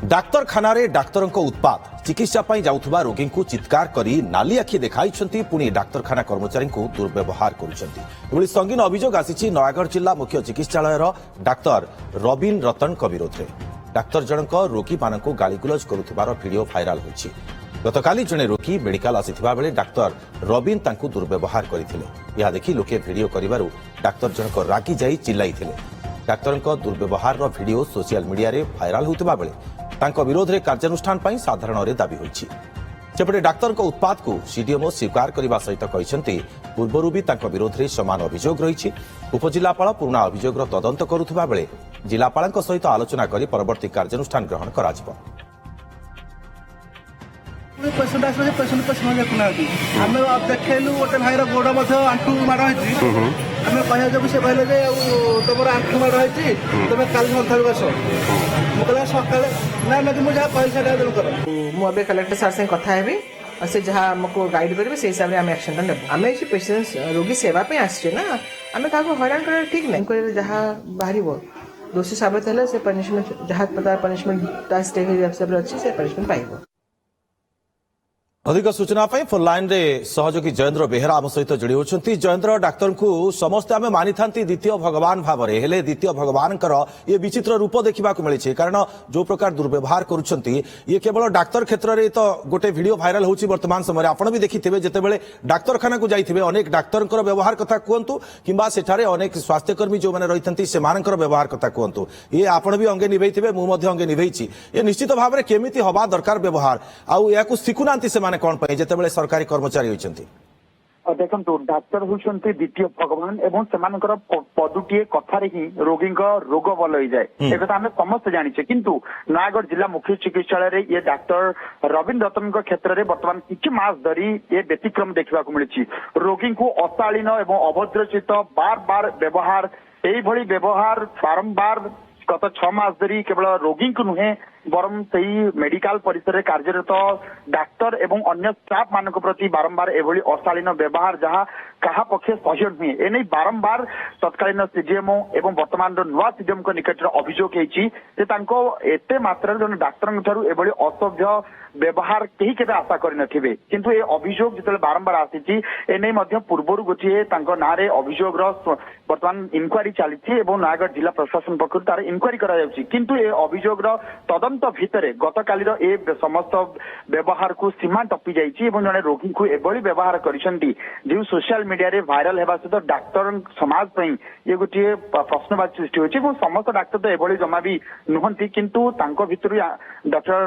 डाक्तरखाना doctor उत्पात चिकित्सा जाउथुबा रोगी को चित्कार करी नाली आखि देखाई पुणी डाक्तरखाना कर्मचारी को दुर्व्यवहार कर संगीन अभियोग आसी नयागढ़ जिला मुख्य चिकित्सालयर डाक्तर रबिन रतन विरोध में डाक्तर जनक रोगी मान गाड़ीगुलज करुवार भिडियो भाइराल होती। गतकाली जड़े रोगी मेडिकल आसीथिबा बेले डाक्तर रबिन तांकु दुर्व्यवहार करथिले। देखि लोके भिडियो करिवारु डाक्तर जनक रागी जाई चिल्लाइथिले। डाक्तर दुर्व्यवहार भिडियो सोशल मीडिया रे भाइराल होतिबा बेले तांको विरोध में कार्यानुष्ठान साधारण दाबी होइछि। सेपटे डाक्तर उत्पात को सीडीएमओ स्वीकार करने सहित कहते पूर्व भी विरोध में समान अभियोग रही। उपजिलापाल पुराना अभियोग तदंत करुवा बेले जिलापाल सहित आलोचना कर परवर्ती कार्यानुष्ठान ग्रहण कर गोटे भाईर गोड़ आंठू माड़ आम कह जो से कहले तुम आंठू माड़ होती तुम काल सन्था आस मुझे सका ना मुझे मुझे कलेक्टर सार से कथा हेबी और से जहाँ आमको गाइड करेंगे से हिसाब से आम एक्शन ने आम पेशेंट रोगी सेवा आसचे ना आम क्या हैरान कर ठीक नहीं जहाँ बाहर दोषी साबित है से पनिशमेंट जहाँ पनिशमेंट स्टे हिसाब से अच्छी से पनिशमेंट पाइब। अधिक सूचना फोन लाइन रे सहयोगी जयेन्द्र बेहेरा आम सहित जोड़ी होती। जयेन्द्र डाक्तर को समस्ते आम मानी था द्वितीय भगवान भाव में हेले द्वितीय भगवान ये विचित्र रूप देखा मिली कारण जो प्रकार दुर्व्यवहार करुँच ये केवल डाक्तर क्षेत्र में तो गोटे वीडियो भाइराल होची वर्तमान समय आपण भी देखिथे जितेबाला डाक्तरखाना को जाइए अनेक डाक्तर व्यवहार कथा कहतु कि अनेक स्वास्थ्यकर्मी जो मैंने रही से व्यवहार कथा कहतु ये आपण भी अंगे निभे मुझे अंगे निभेची ये निश्चित भाव में केमी हवा दरकार व्यवहार आउ या शिखुना से कौन जिते सरकारी कर्मचारी होती। देखो डाक्तर होती द्वितीय भगवान एवं से पदुटीए कथार ही रोगी रोग भल हो जाए एक आम समस्त जाने किंतु नयागढ़ जिला मुख्य चिकित्सालय ये डाक्तर रविन रतन क्षेत्र में बर्तमान किछि मास धरी ये व्यतिक्रम देखा मिली। रोगी को अशालीन एवं अभद्रचित बार बार व्यवहार यही व्यवहार बारंबार गत 6 मास धरी केवल रोगी को नुहे बरम से मेडिकल परिसर में कार्यरत डाक्तर एवं अन्य स्टाफ मान प्रति बारंबार एभली अशालीन व्यवहार जहाँ कहा पक्षे सह्य नुहे एने बारंबार तत्कालीन सीजीएमओ एवं वर्तमान नुआ सीजीएमओ निकट अभियोग एते मात्रा जन डाक्तर एभली असभ्य व्यवहार कहीं के आशा करने किंतु ये अभियोग जो बारंबार आसी एने पूर्वर गोटे ना अभियोग बर्तमान इनक्वारी चली नयागढ़ जिला प्रशासन पक्ष तार इनक्वारी किंतु ये अभियोग तदंत भितर गत काली ए समस्त व्यवहार को सीमा टपी जाइए जड़े रोगी को एभली व्यवहार करिसेंती जो सोशल मीडिया रे भाइराल होगा सहित डाक्तर समाज ये गोटे प्रश्नवाची सृष्टि होती समस्त डाक्तर तो एभली जमा भी नुहंती किंतु तांको भितर डॉक्टर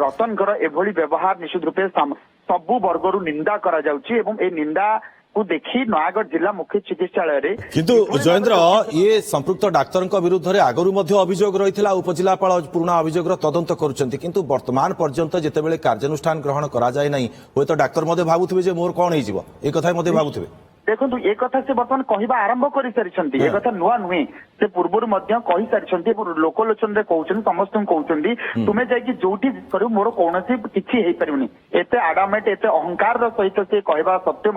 रतन एभली व्यवहार निश्चित रूपे सबु वर्गर निंदा करा जाउची एवं ए निंदा को देखी नयागढ़ जिला मुख्य चिकित्सालय रे किंतु जयेन्द्र ये संपृक्त डाक्तर विरुद्ध में आगरू अभियोग रही उपजिलापाल पुराना अभियोग तदंत करुँच किंतु वर्तमान पर्यंत जितेबाला कार्यानुष्ठान ग्रहण करा जाए नहीं हुए तो डाक्तर भावुवे मोर कौन हो कथा भावुवे देखो ये कथा से बर्तमान कहवा आरंभ कर सारी ये कथा नुआ नुहे से पूर्वर कही सारी लोकलोचन कहते समस्त कहते तुम्हें जाकि जोटी कर मोर कौन किसी पारे एत आडामेट एत अहंकार सहित से कहवा सत्वे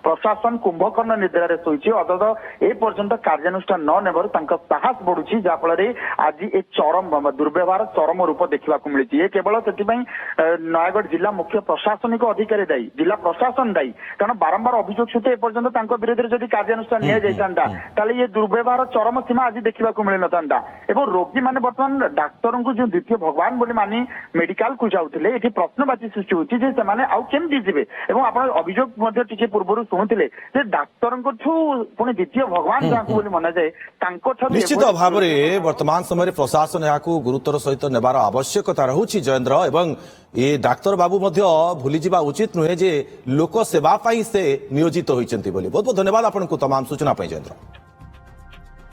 प्रशासन कुंभकर्ण निद्रा शोची अतः ए पर्यंत कार्यानुष्ठान न नेबार साहस बढ़ुची जहाँफल आज ए चरम दुर्व्यवहार चरम रूप देखा मिली ये केवल से नयागढ़ जिला मुख्य प्रशासनिक अधिकारी दायी जिला प्रशासन दायी कारण बारंबार अभियोग सहित विरोध में कार्यानुष्ठान नि ये दुर्व्यवहार चरम सीमा आज देखा मिल ना एवं रोगी मैंने बर्तमान डाक्तर को जो द्वितीय भगवान बोली मानी मेडिकल को जाऊे ये प्रश्नवाची सृष्टि होती जी आप अभियोग पूर्व शुणुते डाक्तर पुणी द्वितीय भगवान जहाँ मना जाए निश्चित भाव में वर्तमान समय प्रशासन यहाँ गुरुतर सहित नेबार आवश्यकता रहुछि जयेन्द्र एवं ये डाक्तर बाबू भूली जावा उचित नुहे जे लोक सेवा से नियोजित होती बहुत बहुत धन्यवाद आपको तमाम सूचना जयेन्द्र।